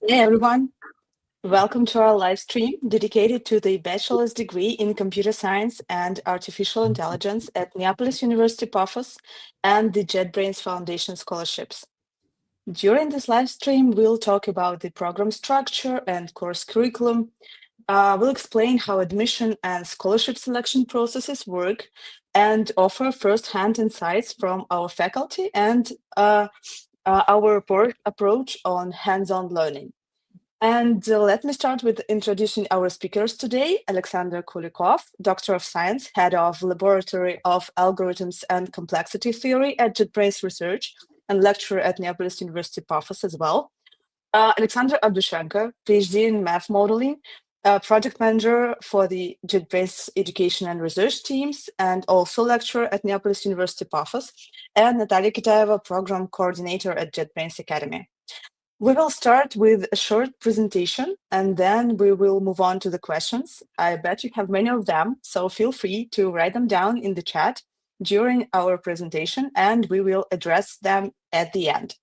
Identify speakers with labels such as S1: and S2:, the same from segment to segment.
S1: Hey everyone, welcome to our live stream dedicated to the bachelor's degree in computer science and artificial intelligence at Neapolis University Paphos and the JetBrains Foundation scholarships. During this live stream, we'll talk about the program structure and course curriculum. We'll explain how admission and scholarship selection processes work and offer first-hand insights from our faculty and our approach on hands-on learning. And let me start with introducing our speakers today. Alexander Kulikov, Doctor of Science, Head of Laboratory of Algorithms and Complexity Theory at JetBrains Research and lecturer at Neapolis University Paphos as well. Alexander Avdiushenko, PhD in Math Modeling, Project Manager for the JetBrains Education and Research teams, and also lecturer at Neapolis University Paphos, and Natalia Kitaeva, Program Coordinator at JetBrains Academy. We will start with a short presentation and then we will move on to the questions. I bet you have many of them, so feel free to write them down in the chat during our presentation and we will address them at the end.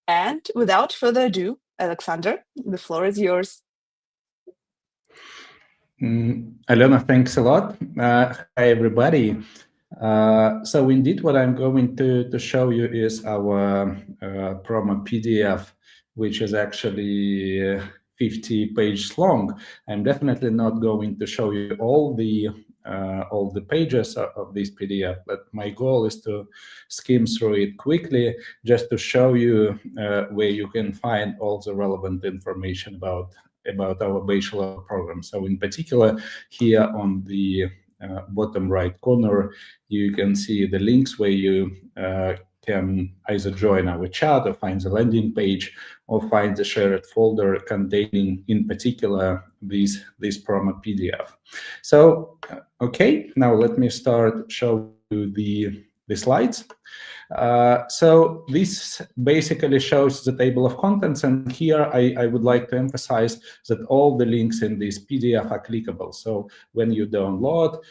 S1: And without further ado, Alexander, the floor is yours.
S2: Alena, thanks a lot. Hi, everybody. So indeed, what I'm going to show you is our promo PDF, which is actually 50 pages long. I'm definitely not going to show you all the pages of this PDF, but my goal is to skim through it quickly, just to show you where you can find all the relevant information about our bachelor program. So in particular, here on the bottom right corner, you can see the links where you can either join our chat or find the landing page or find the shared folder containing, in particular, this promo PDF. So, okay, now let me start show you the slides. So this basically shows the table of contents, and here I would like to emphasize that all the links in this PDF are clickable. So when you download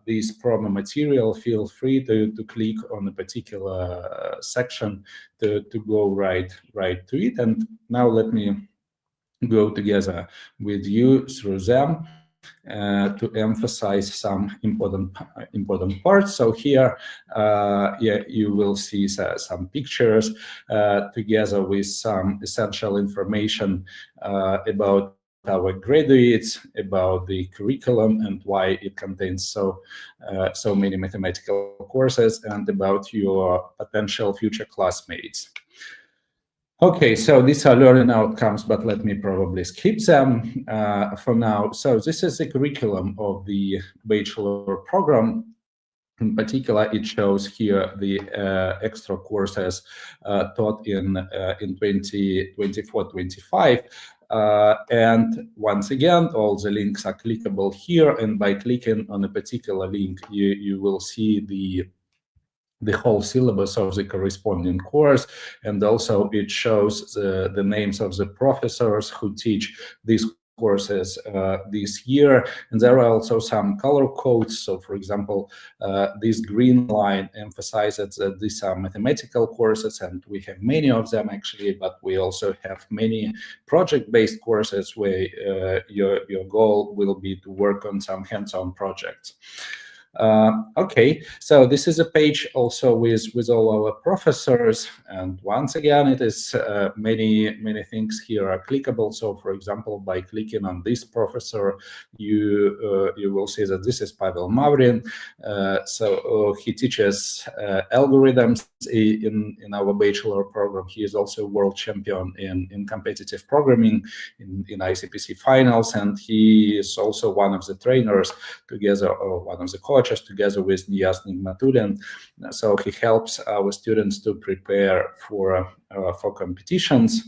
S2: this promo material, feel free to click on a particular section to go right to it. And now let me go together with you through them to emphasize some important parts. So here, you will see some pictures together with some essential information about our graduates, about the curriculum and why it contains so many mathematical courses, and about your potential future classmates. Okay, so these are learning outcomes, but let me probably skip them for now. So this is the curriculum of the bachelor program. In particular, it shows here the extra courses taught in 2024-25. And once again, all the links are clickable here. And by clicking on a particular link, you will see the whole syllabus of the corresponding course, and also it shows the names of the professors who teach these courses this year. And there are also some color codes. So for example, this green line emphasizes that these are mathematical courses, and we have many of them actually, but we also have many project-based courses where your goal will be to work on some hands-on projects. Okay, so this is a page also with all our professors, and once again, it is many things here are clickable. So, for example, by clicking on this professor, you will see that this is Pavel Mavrin. So he teaches algorithms in our bachelor program. He is also world champion in competitive programming in ICPC finals, and he is also one of the trainers together, or one of the coaches together with Niyaz Nigmatulin. So he helps our students to prepare for competitions.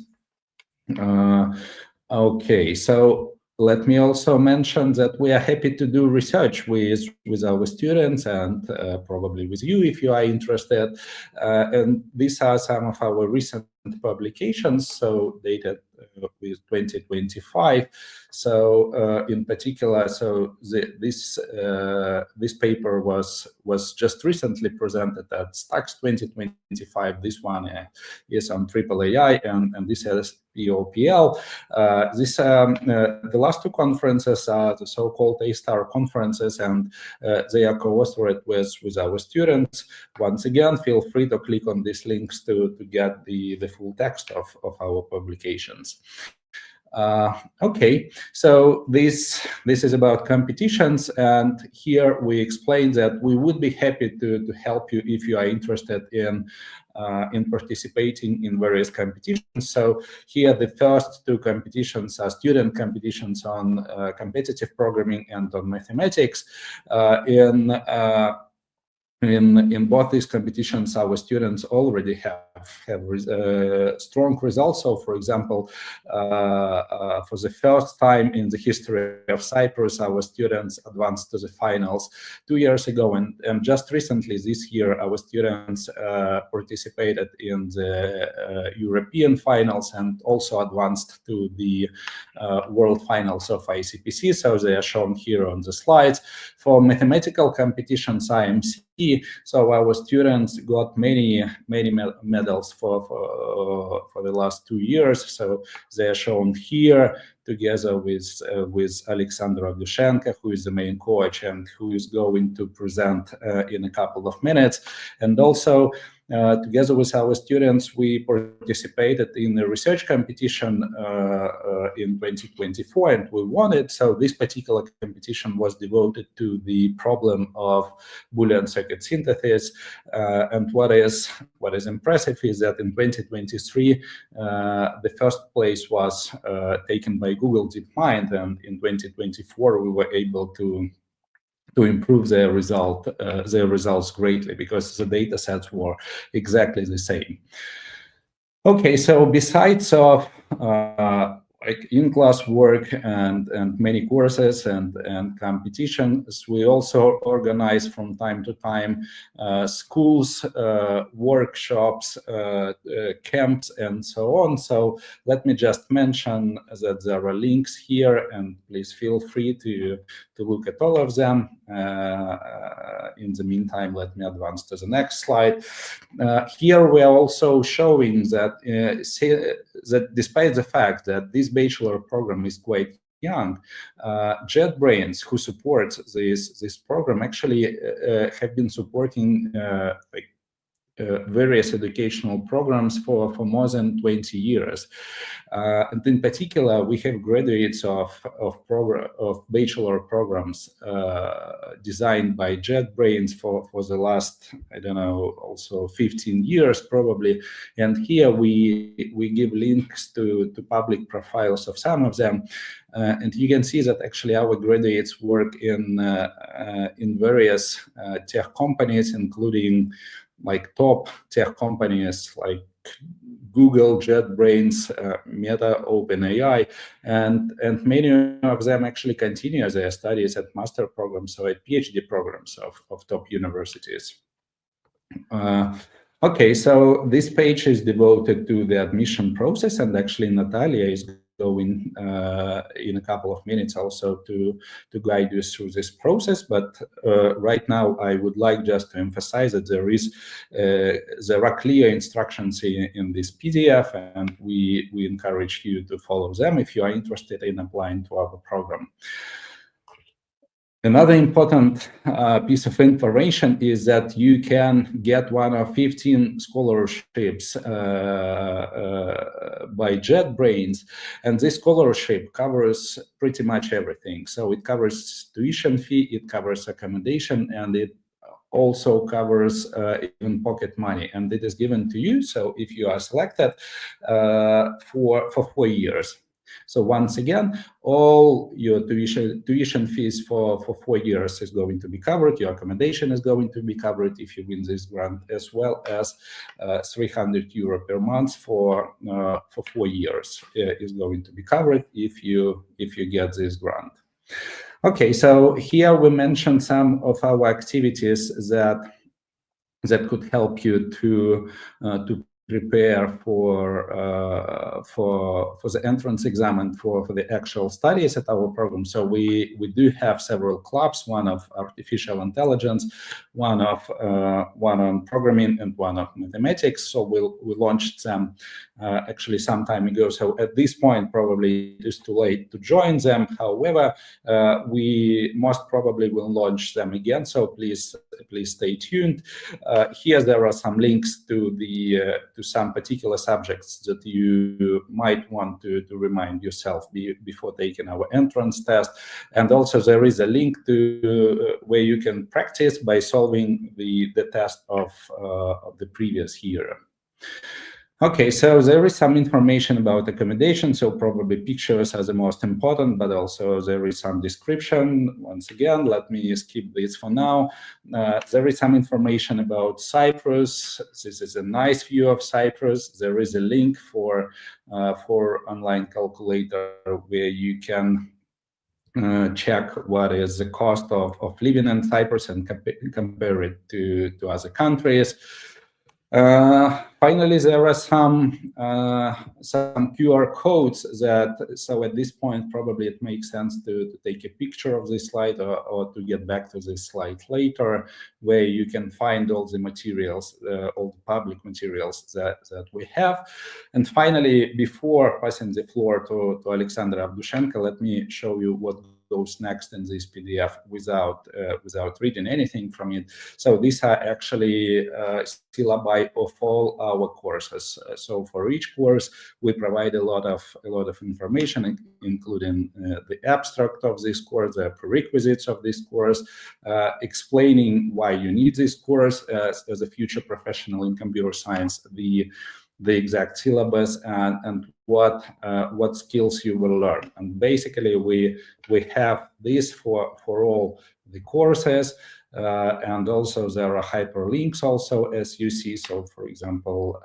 S2: Okay, so let me also mention that we are happy to do research with our students, and probably with you if you are interested. And these are some of our recent publications, so dated with 2025. So in particular, so this paper was just recently presented at STAX 2025. This one is on triple AI, and this has POPL. The last two conferences are the so-called A-star conferences, and they are co-authored with our students. Once again, feel free to click on these links to get the full text of our publications. Okay, so this is about competitions, and here we explain that we would be happy to help you if you are interested in participating in various competitions. So here the first two competitions are student competitions on competitive programming and on mathematics. In both these competitions, our students already have strong results. So, for example, for the first time in the history of Cyprus, our students advanced to the finals 2 years ago, and just recently this year, our students participated in the European finals and also advanced to the world finals of ICPC. So they are shown here on the slides. For mathematical competitions, IMC, so our students got many medals for the last 2 years. So they are shown here together with Alexander Avdiushenko, who is the main coach and who is going to present in a couple of minutes. And also together with our students, we participated in a research competition in 2024, and we won it. So this particular competition was devoted to the problem of Boolean circuit synthesis. And what is impressive is that in 2023, the first place was taken by Google DeepMind, and in 2024 we were able to improve their results greatly because the data sets were exactly the same. Okay, so besides of like in-class work and many courses and competitions, we also organize from time to time schools, workshops, camps, and so on. So let me just mention that there are links here, and please feel free to look at all of them. In the meantime, let me advance to the next slide. Here we are also showing that that despite the fact that this bachelor program is quite young, JetBrains, who supports this program, actually have been supporting various educational programs for more than 20 years. And in particular, we have graduates of bachelor programs designed by JetBrains for the last, I don't know, also 15 years probably. And here we give links to public profiles of some of them. And you can see that actually our graduates work in various tech companies, including like top tech companies like Google, JetBrains, Meta, OpenAI, and many of them actually continue their studies at master programs or at PhD programs of top universities. Okay, so this page is devoted to the admission process, and actually Natalia is going in a couple of minutes also to guide you through this process. But right now I would like just to emphasize that there are clear instructions in this PDF, and we encourage you to follow them if you are interested in applying to our program. Another important piece of information is that you can get one of 15 scholarships by JetBrains, and this scholarship covers pretty much everything. So it covers tuition fee, it covers accommodation, and it also covers even pocket money, and it is given to you. So if you are selected for 4 years. So once again, all your tuition fees for 4 years is going to be covered. Your accommodation is going to be covered if you win this grant, as well as 300 euro per month for 4 years is going to be covered if you get this grant. Okay, so here we mentioned some of our activities that could help you to prepare for the entrance exam and for the actual studies at our program. So we do have several clubs: one of artificial intelligence, one on programming, and one of mathematics. So we launched them actually some time ago. So at this point, probably it is too late to join them. However, we most probably will launch them again. So please stay tuned. Here there are some links to some particular subjects that you might want to remind yourself before taking our entrance test. And also there is a link to where you can practice by solving the test of the previous year. Okay, so there is some information about accommodation, so probably pictures are the most important, but also there is some description. Once again, let me skip this for now. There is some information about Cyprus. This is a nice view of Cyprus. There is a link for online calculator where you can check what is the cost of living in Cyprus and compare it to other countries. Finally, there are some QR codes so at this point, probably it makes sense to take a picture of this slide or to get back to this slide later, where you can find all the materials, all the public materials that we have. And finally, before passing the floor to Alexander Avdiushenko, let me show you what goes next in this PDF without reading anything from it. So these are actually syllabi of all our courses. So for each course, we provide a lot of information, including the abstract of this course, the prerequisites of this course, explaining why you need this course as a future professional in computer science, the exact syllabus, and what skills you will learn. And basically, we have this for all the courses, and also there are hyperlinks also, as you see. So, for example,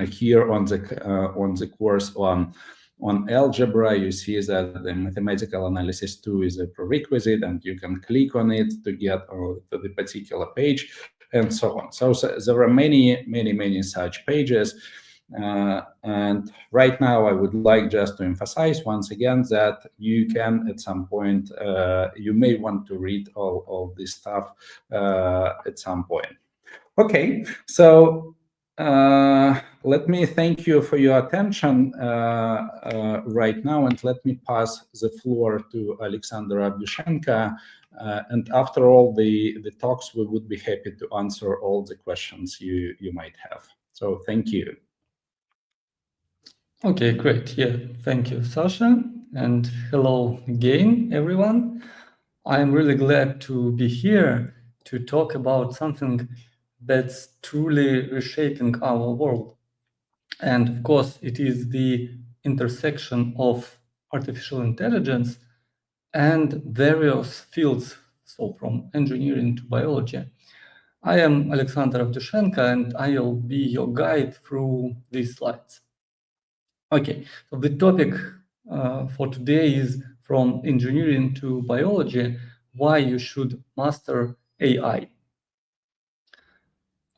S2: here on the course on algebra, you see that the mathematical analysis 2 is a prerequisite, and you can click on it to get to the particular page, and so on. So there are many such pages. And right now, I would like just to emphasize once again that you can, at some point, you may want to read all this stuff at some point. Okay, so let me thank you for your attention right now, and let me pass the floor to Alexander Avdiushenko. And after all the talks, we would be happy to answer all the questions you might have. So thank you.
S3: Okay, great. Yeah, thank you, Sasha. And hello again, everyone. I'm really glad to be here to talk about something that's truly reshaping our world. And of course, it is the intersection of artificial intelligence and various fields, so from engineering to biology. I am Alexander Avdiushenko, and I'll be your guide through these slides. Okay, so the topic for today is from engineering to biology, why you should master AI.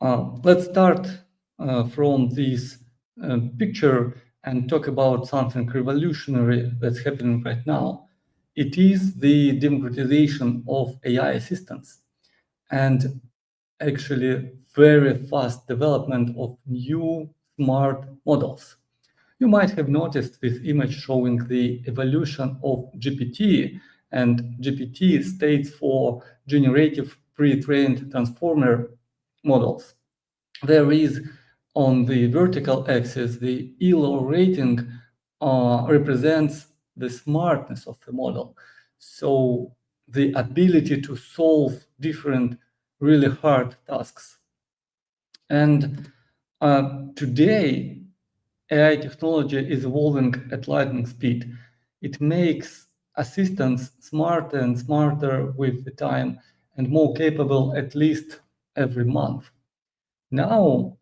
S3: Let's start from this picture and talk about something revolutionary that's happening right now. It is the democratization of AI assistants and actually very fast development of new smart models. You might have noticed this image showing the evolution of GPT, and GPT stands for Generative Pre-trained Transformer models. There is on the vertical axis, the ELO rating represents the smartness of the model. So the ability to solve different really hard tasks. And today, AI technology is evolving at lightning speed. It makes assistants smarter and smarter with the time and more capable at least every month. Now,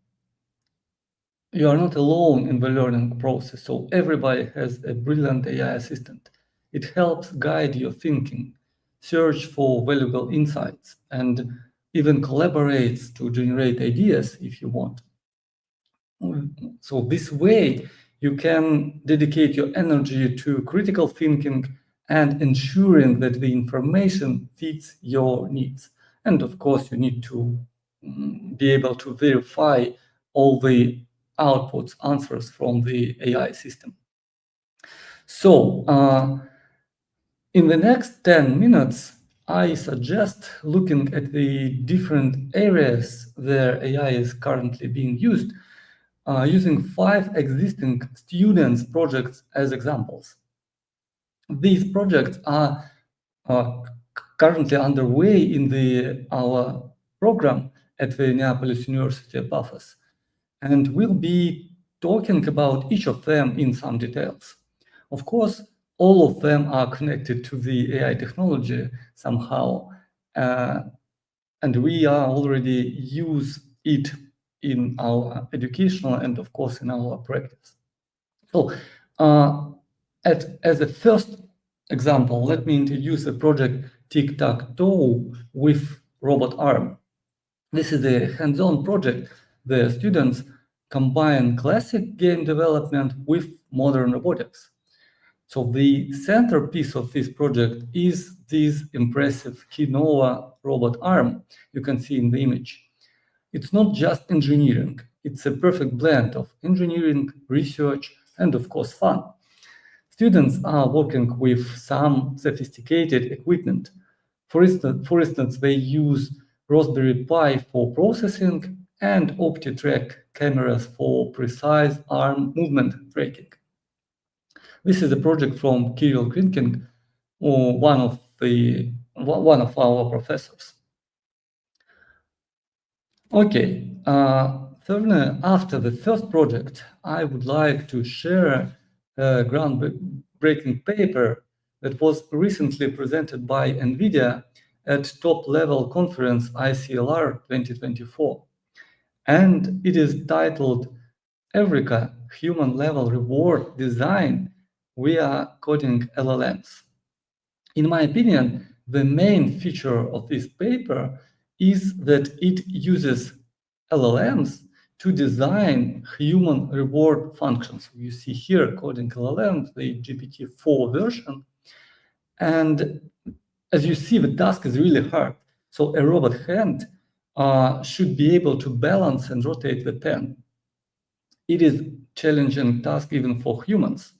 S3: you are not alone in the learning process, so everybody has a brilliant AI assistant. It helps guide your thinking, search for valuable insights, and even collaborates to generate ideas if you want. So this way, you can dedicate your energy to critical thinking and ensuring that the information fits your needs. And of course, you need to be able to verify all the outputs, answers from the AI system. So in the next 10 minutes, I suggest looking at the different areas where AI is currently being used, using 5 existing students' projects as examples. These projects are currently underway in our program at the Neapolis University of Paphos, and we'll be talking about each of them in some details. Of course, all of them are connected to the AI technology somehow, and we are already use it in our educational and of course in our practice. So as a first example, let me introduce a project Tic-Tac-Toe with robot arm. This is a hands-on project. The students combine classic game development with modern robotics. So the centerpiece of this project is this impressive Kitaeva robot arm you can see in the image. It's not just engineering, it's a perfect blend of engineering, research, and of course fun. Students are working with some sophisticated equipment. For instance, they use Raspberry Pi for processing and OptiTrack cameras for precise arm movement tracking. This is a project from Kirill Grinkin, one of our professors. Okay, thirdly, after the first project, I would like to share a groundbreaking paper that was recently presented by NVIDIA at top-level conference ICLR 2024. And it is titled Eureka, Human-Level Reward Design via Coding LLMs. In my opinion, the main feature of this paper is that it uses LLMs to design human reward functions. You see here coding LLMs, the GPT-4 version. And as you see, the task is really hard. So a robot hand should be able to balance and rotate the pen. It is a challenging task even for humans.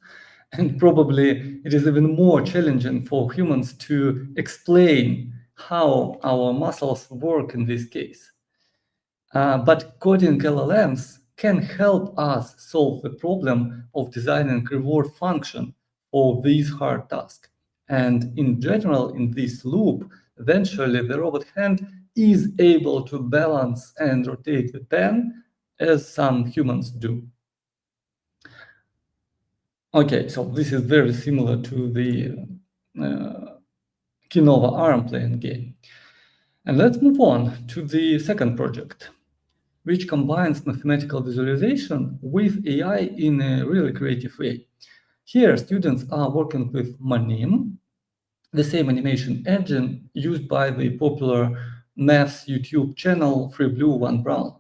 S3: And probably it is even more challenging for humans to explain how our muscles work in this case. But coding LLMs can help us solve the problem of designing reward function for these hard tasks. And in general, in this loop, eventually the robot hand is able to balance and rotate the pen as some humans do. Okay, so this is very similar to the Kitaeva arm playing game. And let's move on to the second project, which combines mathematical visualization with AI in a really creative way. Here, students are working with Manim, the same animation engine used by the popular maths YouTube channel 3Blue 1Brown.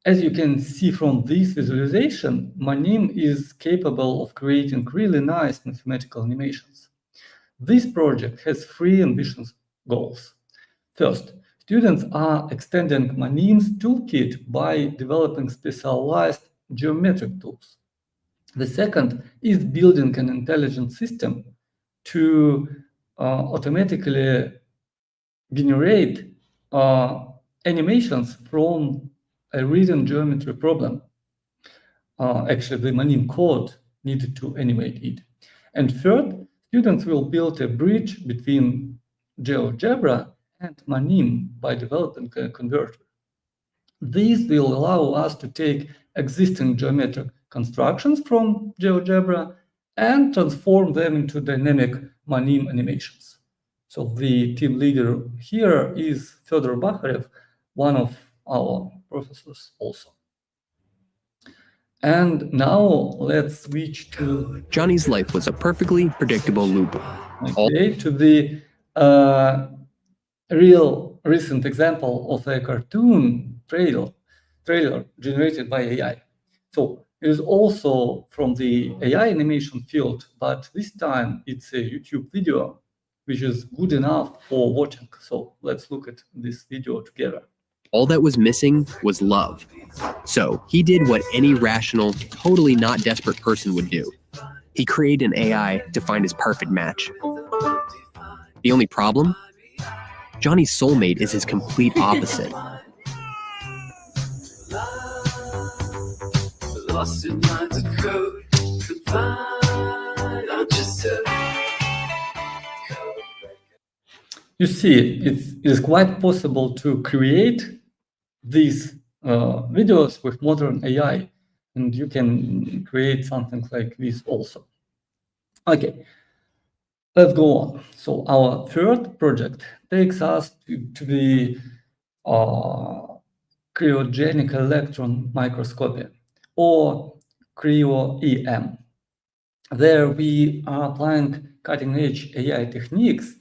S3: As you can see from this visualization, Manim is capable of creating really nice mathematical animations. This project has 3 ambitious goals. First, students are extending Manim's toolkit by developing specialized geometric tools. The second is building an intelligent system to automatically generate animations from a written geometry problem. Actually, the Manim code needed to animate it. And third, students will build a bridge between GeoGebra and Manim by developing a converter. This will allow us to take existing geometric constructions from GeoGebra and transform them into dynamic Manim animations. So the team leader here is Fedor Bakharev, one of our professors also. And now let's switch to
S4: Johnny's life was a perfectly predictable loop.
S3: Okay, to the real recent example of a cartoon trailer generated by AI. So it is also from the AI animation field, but this time it's a YouTube video, which is good enough for watching. So let's look at this video together.
S4: All that was missing was love. So he did what any rational, totally not desperate person would do. He created an AI to find his perfect match. The only problem? Johnny's soulmate is his complete opposite.
S3: You see, it is quite possible to create these videos with modern AI, and you can create something like this also. Okay, let's go on. So our third project takes us to the cryogenic electron microscopy, or cryo-EM. There we are applying cutting-edge AI techniques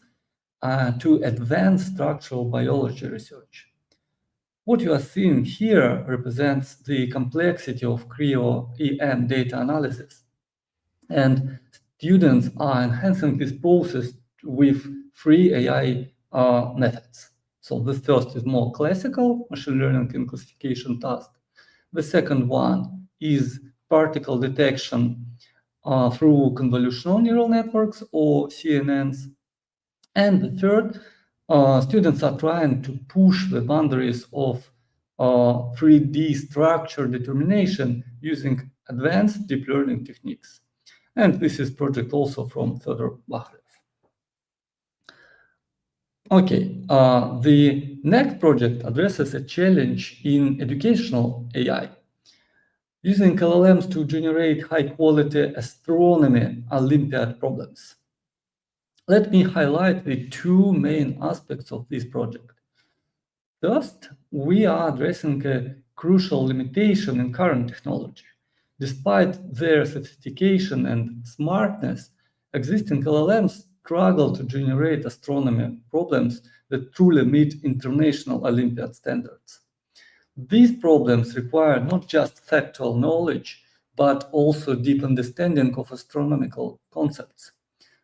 S3: to advance structural biology research. What you are seeing here represents the complexity of cryo-EM data analysis. And students are enhancing this process with free AI methods. So the first is more classical machine learning and classification task. The second one is particle detection through convolutional neural networks, or CNNs. And the third, students are trying to push the boundaries of 3D structure determination using advanced deep learning techniques. And this is project also from Fedor Bakhrev. Okay, the next project addresses a challenge in educational AI. Using LLMs to generate high-quality astronomy Olympiad problems. Let me highlight the two main aspects of this project. First, we are addressing a crucial limitation in current technology. Despite their sophistication and smartness, existing LLMs struggle to generate astronomy problems that truly meet international Olympiad standards. These problems require not just factual knowledge, but also deep understanding of astronomical concepts,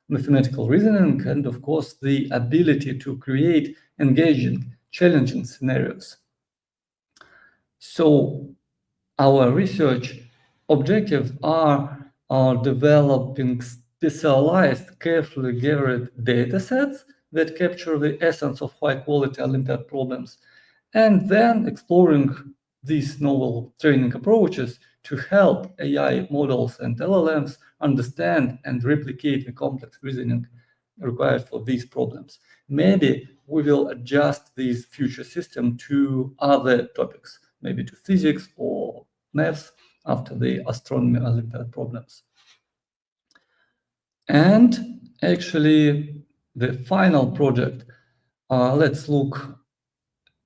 S3: mathematical reasoning, and of course, the ability to create engaging, challenging scenarios. So our research objectives are developing specialized, carefully gathered data sets that capture the essence of high-quality Olympiad problems, and then exploring these novel training approaches to help AI models and LLMs understand and replicate the complex reasoning required for these problems. Maybe we will adjust this future system to other topics, maybe to physics or maths after the astronomy Olympiad problems. And actually, the final project, let's look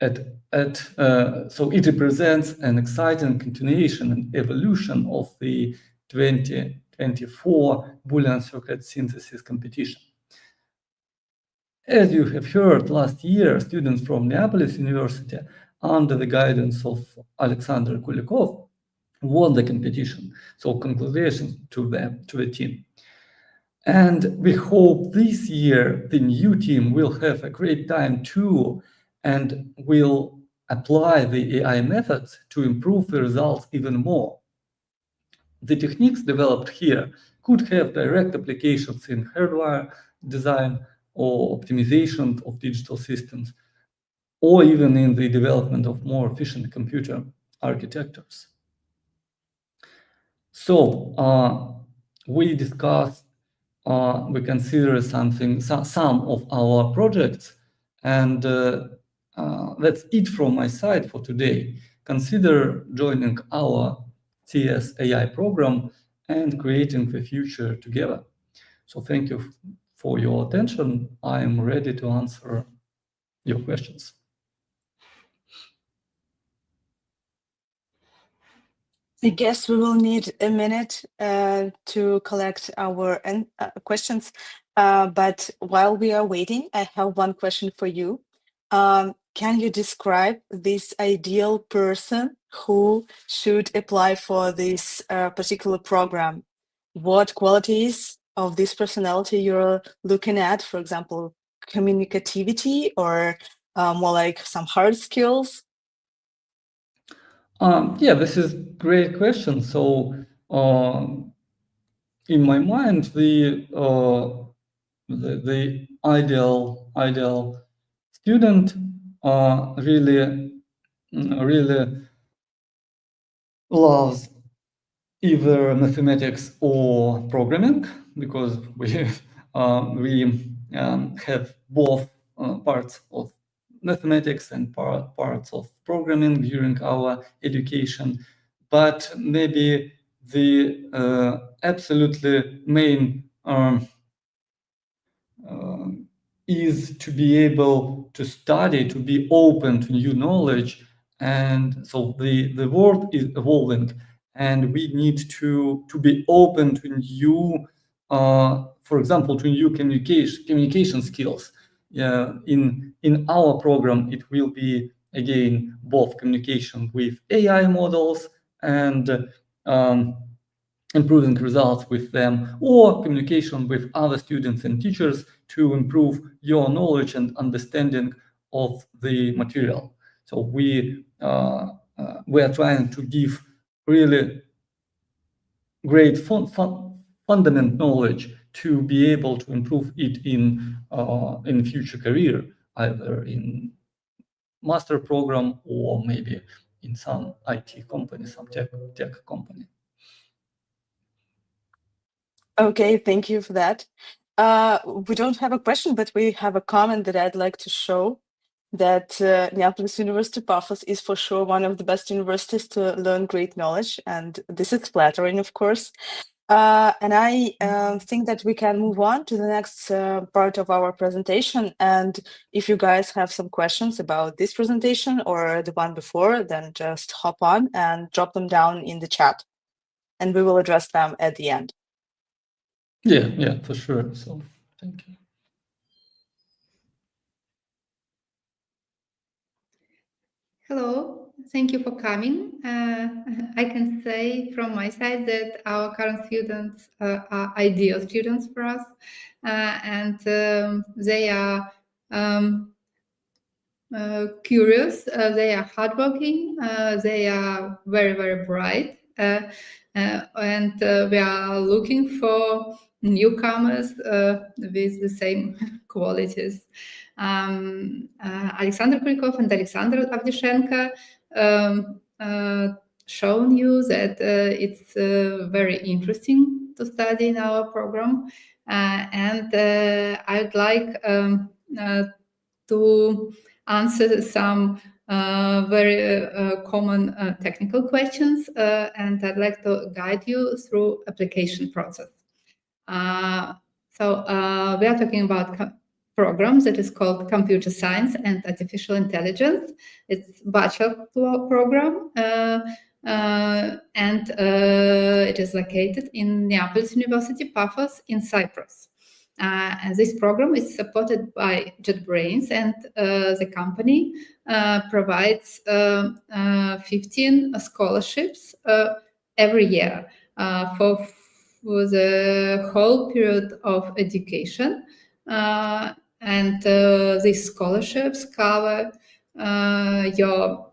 S3: at so it represents an exciting continuation and evolution of the 2024 Boolean circuit synthesis competition. As you have heard, last year, students from Minneapolis University, under the guidance of Alexander Kulikov, won the competition. So congratulations to them, to the team. And we hope this year the new team will have a great time too, and will apply the AI methods to improve the results even more. The techniques developed here could have direct applications in hardware design or optimization of digital systems, or even in the development of more efficient computer architectures. So we discussed, we consider some of our projects, and that's it from my side for today. Consider joining our TS AI program and creating the future together. So thank you for your attention. I am ready to answer your questions.
S1: I guess we will need a minute to collect our questions. But while we are waiting, I have one question for you. Can you describe this ideal person who should apply for this particular program? What qualities of this personality you're looking at? For example, communicativity or more like some hard skills?
S3: Yeah, this is great question. So, in my mind, the ideal student really loves either mathematics or programming, because we have both parts of mathematics and parts of programming during our education. But maybe the absolutely main is to be able to study, to be open to new knowledge. And so the world is evolving, and we need to be open to new, for example, to new communication skills. In our program, it will be, again, both communication with AI models and improving results with them, or communication with other students and teachers to improve your knowledge and understanding of the material. So we are trying to give really great fundamental knowledge to be able to improve it in future career, either in master program or maybe in some IT company, some tech company.
S1: Okay, thank you for that. We don't have a question, but we have a comment that I'd like to show, that Neapolis University Paphos is for sure one of the best universities to learn great knowledge, and this is flattering, of course. And I think that we can move on to the next part of our presentation. And if you guys have some questions about this presentation or the one before, then just hop on and drop them down in the chat, and we will address them at the end.
S3: Yeah, for sure. So thank you.
S5: Hello, thank you for coming. I can say from my side that our current students are ideal students for us, and they are curious, they are hardworking, they are very, very bright, and we are looking for newcomers with the same qualities. Alexander Kulikov and Alexander Avdiushenko shown you that it's very interesting to study in our program, and I'd like to answer some very common technical questions, and I'd like to guide you through application process. So we are talking about program that is called Computer Science and Artificial Intelligence. It's bachelor program, and it is located in Neapolis University Paphos in Cyprus. And this program is supported by JetBrains, and the company provides 15 scholarships every year for the whole period of education. And these scholarships cover your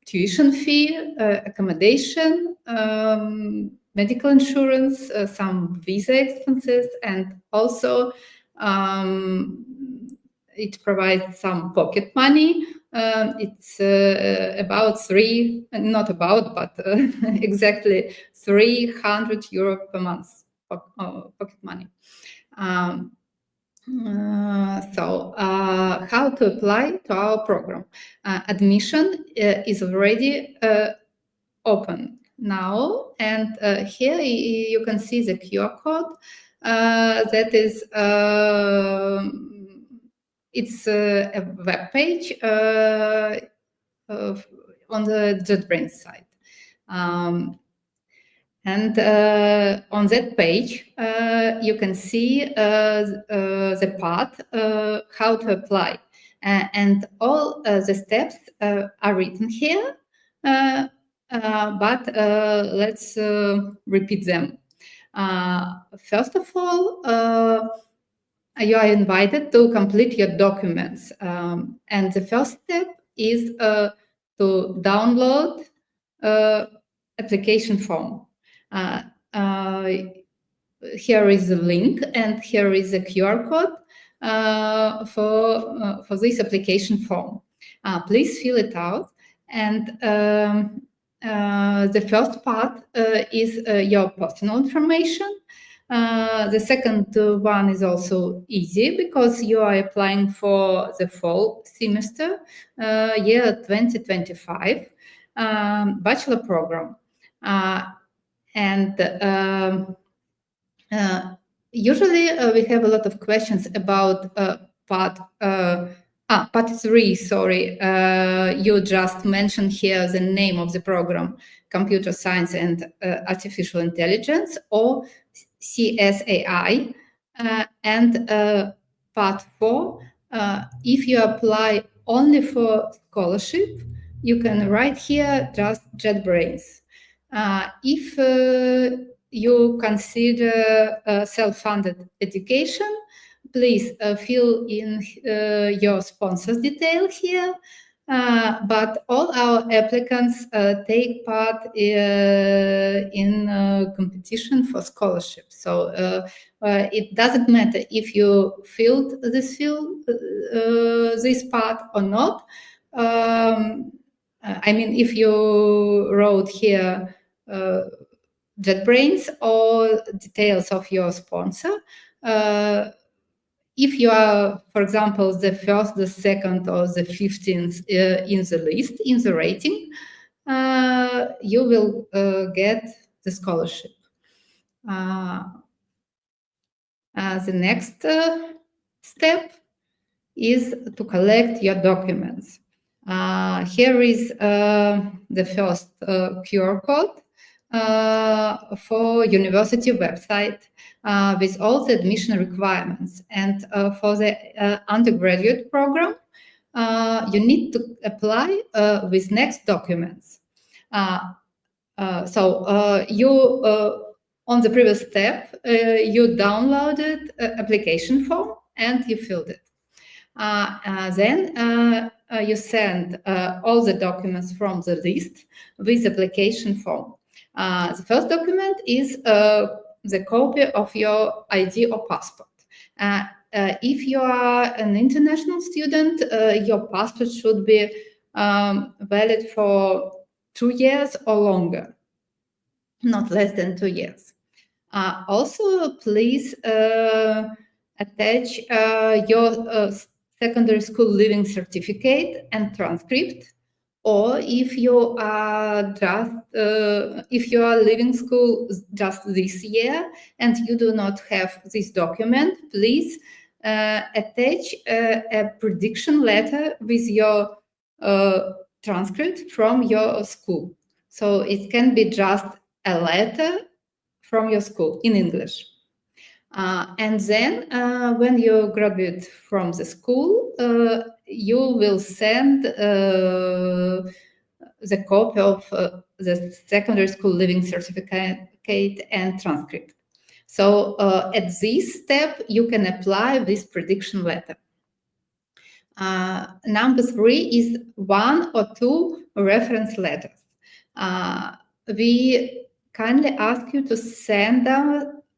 S5: tuition fee, accommodation, medical insurance, some visa expenses, and also it provides some pocket money. It's exactly 300 euro per month pocket money. So how to apply to our program? Admission is already open now, and here you can see the QR code that is it's a web page on the JetBrains site. And on that page, you can see the path how to apply. and all the steps are written here, but let's repeat them. First of all, you are invited to complete your documents, and the first step is to download application form. Here is the link, and here is the QR code for this application form. Please fill it out, and the first part is your personal information. The second one is also easy because you are applying for the fall semester, year 2025 bachelor program. Usually we have a lot of questions about part 3, sorry. You just mentioned here the name of the program, Computer Science and Artificial Intelligence, or CSAI. And part 4, if you apply only for scholarship, you can write here just JetBrains. If you consider self-funded education, please fill in your sponsor's detail here. But all our applicants take part in competition for scholarships. So it doesn't matter if you filled this part or not. I mean, if you wrote here JetBrains or details of your sponsor, if you are, for example, the first, the second, or the 15th in the list, in the rating, you will get the scholarship. The next step is to collect your documents. Here is the first QR code for university website with all the admission requirements. And for the undergraduate program, you need to apply with next documents. You on the previous step, you downloaded application form and you filled it. Then you send all the documents from the list with application form. The first document is the copy of your ID or passport. If you are an international student, your passport should be valid for 2 years or longer, not less than 2 years. Also, please attach your secondary school leaving certificate and transcript, or if you are leaving school just this year and you do not have this document, please attach a prediction letter with your transcript from your school. So it can be just a letter from your school in English. And then when you graduate from the school, you will send the copy of the secondary school leaving certificate and transcript. So at this step, you can apply this prediction letter. Number 3 is 1 or 2 reference letters. We kindly ask you to send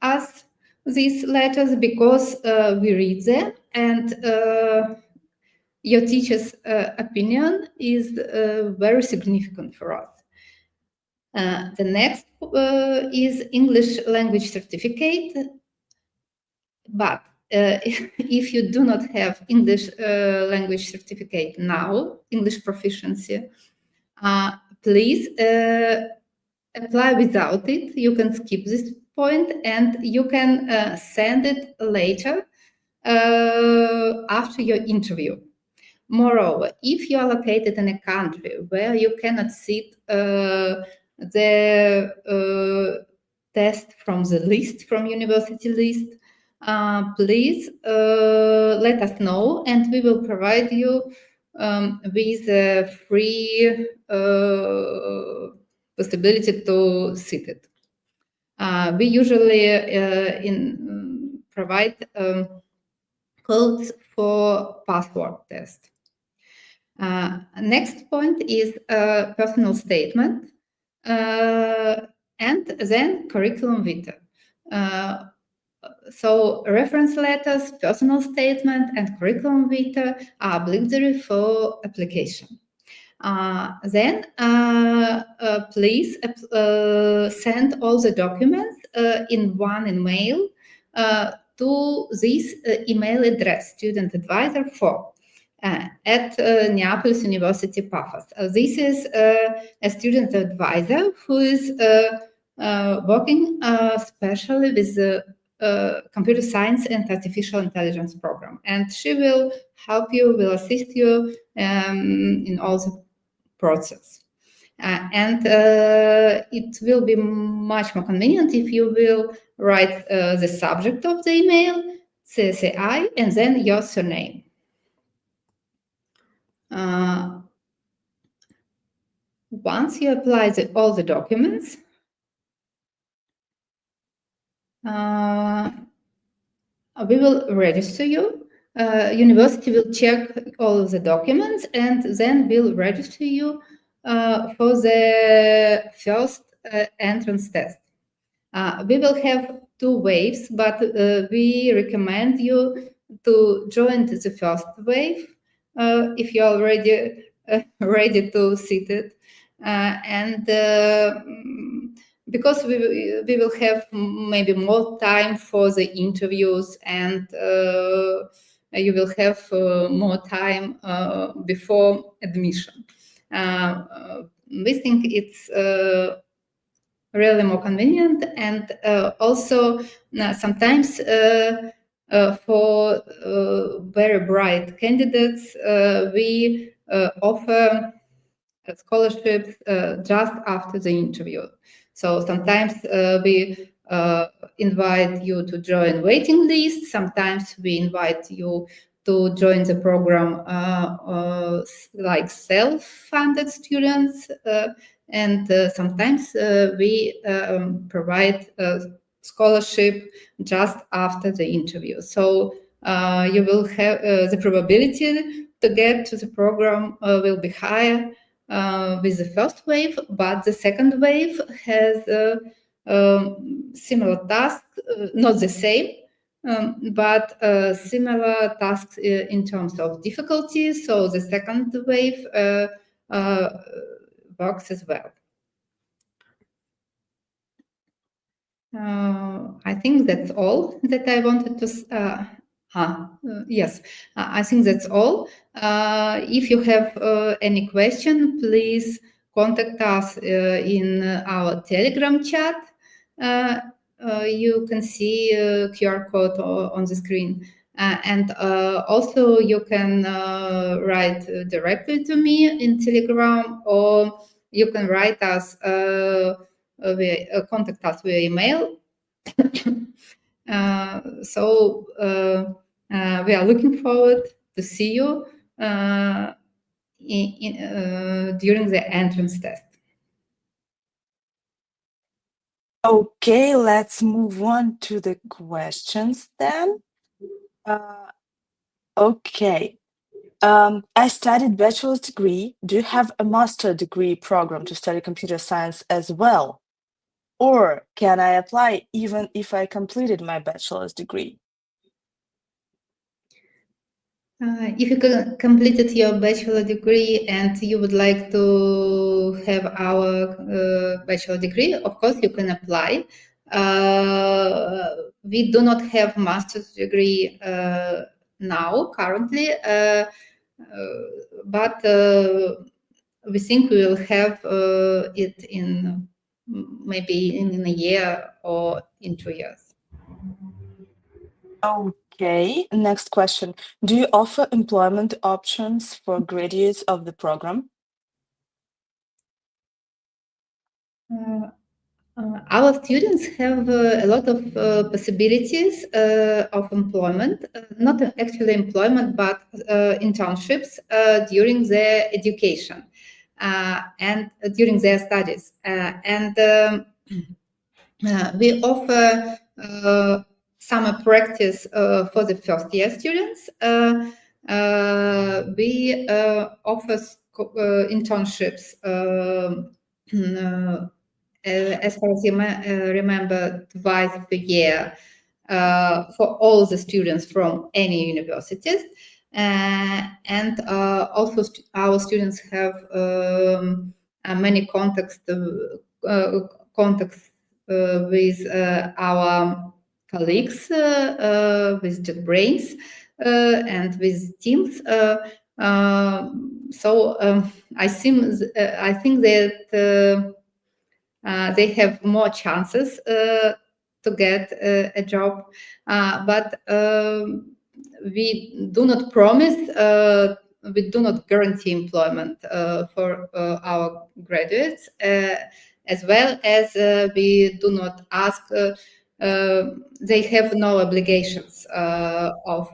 S5: us these letters because we read them, and your teacher's opinion is very significant for us. The next is English language certificate, but if you do not have English language certificate now, English proficiency, please apply without it. You can skip this point and you can send it later after your interview. Moreover, if you are located in a country where you cannot sit the test from the list, from university list, please let us know, and we will provide you with a free possibility to sit it. We usually provide codes for password test. Next point is personal statement, and then curriculum vitae. So reference letters, personal statement, and curriculum vitae are obligatory for application. Then please send all the documents in one email to this email address, student advisor 4 at Neapolis University Paphos. This is a student advisor who is working especially with computer science and artificial intelligence program, and she will help you, will assist you in all the process. And it will be much more convenient if you will write the subject of the email, CSAI, and then your surname. Once you apply all the documents, we will register you. University will check all of the documents and then will register you for the first entrance test. We will have 2 waves, but we recommend you to join the first wave if you're already ready to sit it. And because we will have maybe more time for the interviews, and you will have more time before admission. We think it's really more convenient, and also sometimes for very bright candidates we offer scholarships just after the interview. So sometimes we invite you to join waiting list. Sometimes we invite you to join the program like self-funded students, and sometimes we provide a scholarship just after the interview. So you will have the probability to get to the program will be higher with the first wave, but the second wave has similar tasks, not the same, but similar tasks in terms of difficulty. So the second wave works as well. I think that's all that I wanted to yes, I think that's all. If you have any question, please contact us in our Telegram chat. You can see QR code on the screen. And also you can write directly to me in Telegram, or you can write us, contact us via email. So we are looking forward to see you during the entrance test.
S1: Okay, let's move on to the questions then. Okay. I studied bachelor's degree. Do you have a master degree program to study computer science as well? Or can I apply even if I completed my bachelor's degree?
S5: If you completed your bachelor degree and you would like to have our bachelor degree, of course you can apply. We do not have master's degree now currently, but we think we will have it in maybe in a year or in 2 years.
S1: Okay, next question. Do you offer employment options for graduates of the program?
S5: Our students have a lot of possibilities of employment, not actually employment, but internships during their education and during their studies. We offer summer practice for the first year students. We offer internships as far as you remember, twice per year for all the students from any universities. And also our students have many contacts with our colleagues, with JetBrains and with teams. So I think that they have more chances to get a job, but we do not promise, we do not guarantee employment for our graduates, as well as we do not ask, they have no obligations of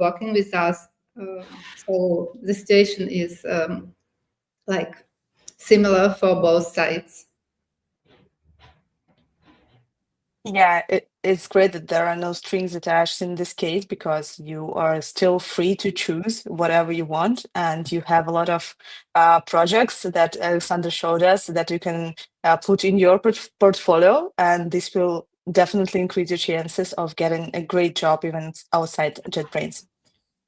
S5: working with us. So the situation is like similar for both sides.
S1: Yeah, it's great that there are no strings attached in this case, because you are still free to choose whatever you want, and you have a lot of projects that Alexander showed us that you can put in your portfolio, and this will definitely increase your chances of getting a great job even outside JetBrains.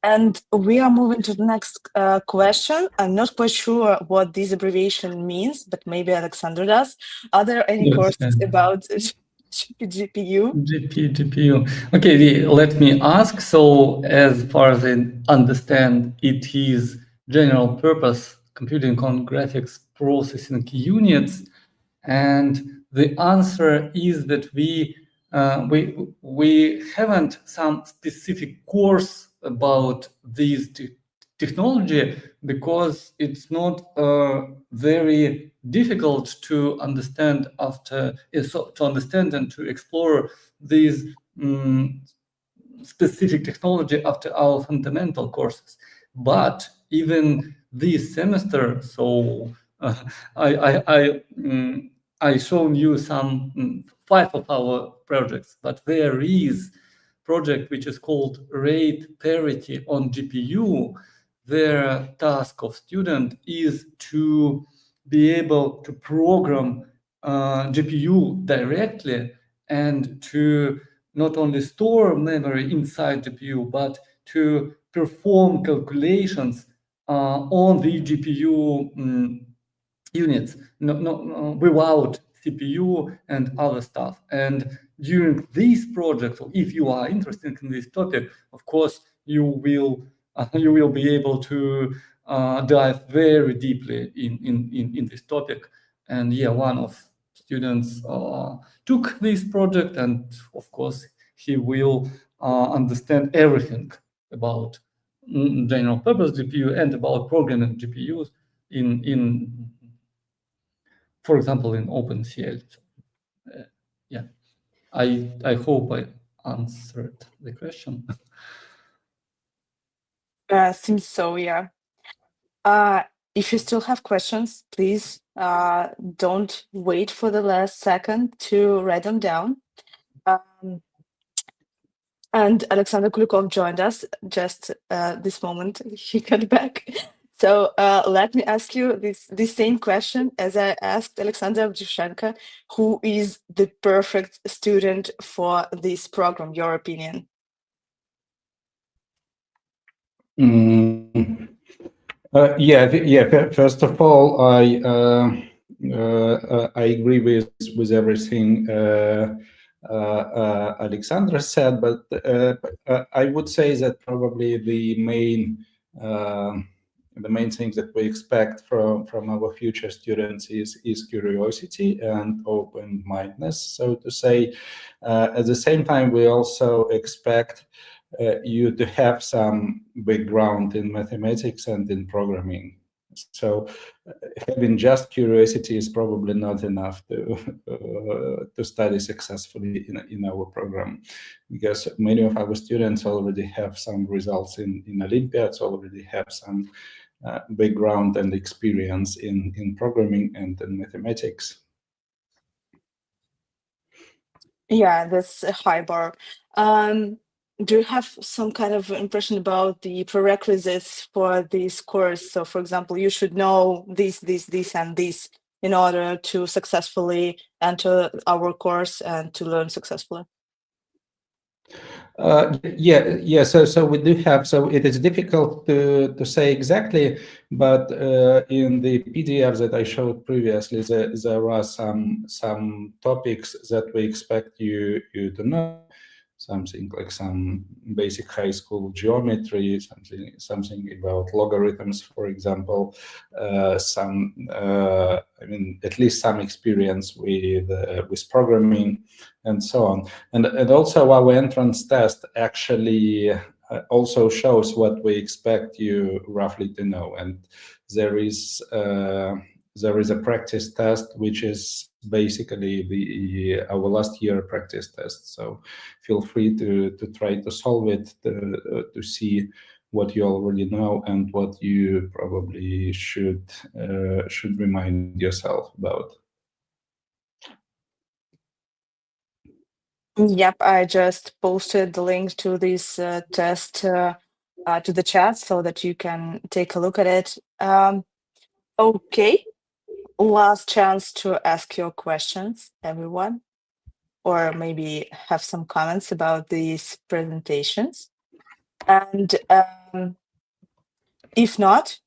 S1: And we are moving to the next question. I'm not quite sure what this abbreviation means, but maybe Alexander does. Are there any courses about GPU?
S3: GPU. Okay, let me ask. So, as far as I understand, it is general purpose computing on graphics processing units, and the answer is that we haven't some specific course about these technology, because it's not very difficult to understand to understand and to explore these specific technology after our fundamental courses. But even this semester, so I shown you some 5 of our projects, but there is project which is called rate parity on GPU. Their task of student is to be able to program GPU directly, and to not only store memory inside GPU, but to perform calculations on the GPU units, without CPU and other stuff. And during these projects, or if you are interested in this topic, of course, you will be able to dive very deeply in this topic. And yeah, one of students took this project, and of course, he will understand everything about general purpose GPU and about programming GPUs in for example, in OpenCL. Yeah, I hope I answered the question.
S1: Seems so, yeah. If you still have questions, please don't wait for the last second to write them down. And Alexander Kulikov joined us just this moment. He got back. So let me ask you this same question as I asked Alexander Avdiushenko, who is the perfect student for this program, your opinion?
S2: First of all, I agree with everything Alexandra said, but I would say that probably the main thing that we expect from our future students is curiosity and open-mindedness, so to say. At the same time, we also expect you to have some background in mathematics and in programming. So having just curiosity is probably not enough to study successfully in our program, because many of our students already have some results in Olympiads, already have some background and experience in programming and in mathematics.
S1: Yeah, that's a high bar. Do you have some kind of impression about the prerequisites for this course? So, for example, you should know this, and this in order to successfully enter our course and to learn successfully.
S2: Yeah. So we do have. So it is difficult to say exactly, but in the PDF that I showed previously, there are some topics that we expect you to know. Something like some basic high school geometry, something about logarithms, for example, I mean, at least some experience with programming and so on. And also our entrance test actually also shows what we expect you roughly to know. And there is a practice test, which is basically our last year practice test. So feel free to try to solve it to see what you already know and what you probably should remind yourself about.
S1: Yep, I just posted the link to this test to the chat so that you can take a look at it. Okay, last chance to ask your questions, everyone, or maybe have some comments about these presentations. And if not,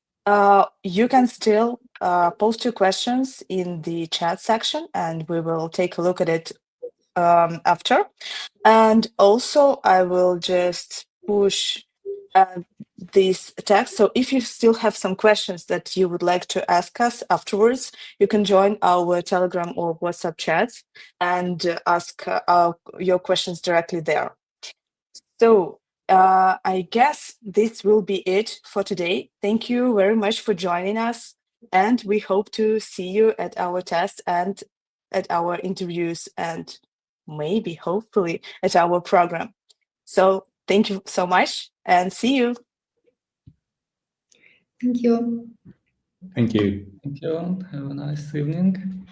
S1: you can still post your questions in the chat section and we will take a look at it after. And also, I will just push this text. So if you still have some questions that you would like to ask us afterwards, you can join our Telegram or WhatsApp chats and ask your questions directly there. So I guess this will be it for today. Thank you very much for joining us. And we hope to see you at our test and at our interviews and maybe, hopefully, at our program. So thank you so much and see you.
S5: Thank you.
S2: Thank you.
S3: Thank you. Have a nice evening.